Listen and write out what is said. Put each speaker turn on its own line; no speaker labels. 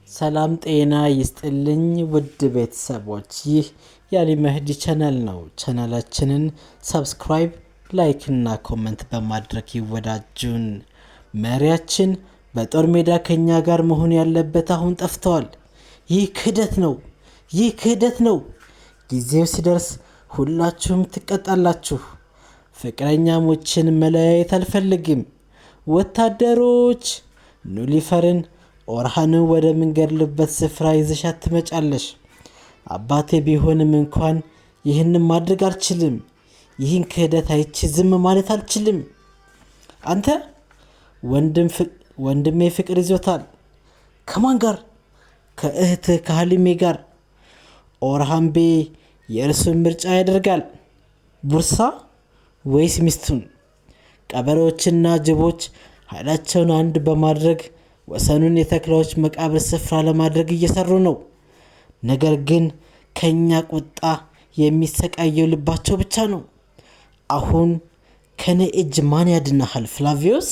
ሰላም ጤና ይስጥልኝ ውድ ቤተሰቦች፣ ይህ የአሊ መህዲ ቻናል ነው። ቻናላችንን ሰብስክራይብ፣ ላይክ እና ኮሜንት በማድረግ ይወዳጁን። መሪያችን በጦር ሜዳ ከኛ ጋር መሆን ያለበት አሁን ጠፍቷል። ይህ ክህደት ነው። ጊዜው ሲደርስ ሁላችሁም ትቀጣላችሁ። ፍቅረኛሞችን መለያየት አልፈልግም። ወታደሮች ኑሊፈርን ኦርሃንን ወደ ምንገድልበት ስፍራ ይዘሻት ትመጫለሽ። አባቴ ቢሆንም እንኳን ይህንን ማድረግ አልችልም። ይህን ክህደት አይቼ ዝም ማለት አልችልም። አንተ ወንድሜ ፍቅር ይዞታል። ከማን ጋር? ከእህትህ ከሐሊሜ ጋር። ኦርሃን ቤ የእርሱን ምርጫ ያደርጋል። ቡርሳ ወይስ ሚስቱን? ቀበሮችና ጅቦች ኃይላቸውን አንድ በማድረግ ወሰኑን የተክላዎች መቃብር ስፍራ ለማድረግ እየሰሩ ነው። ነገር ግን ከኛ ቁጣ የሚሰቃየው ልባቸው ብቻ ነው። አሁን ከኔ እጅ ማን ያድናሃል ፍላቪዮስ?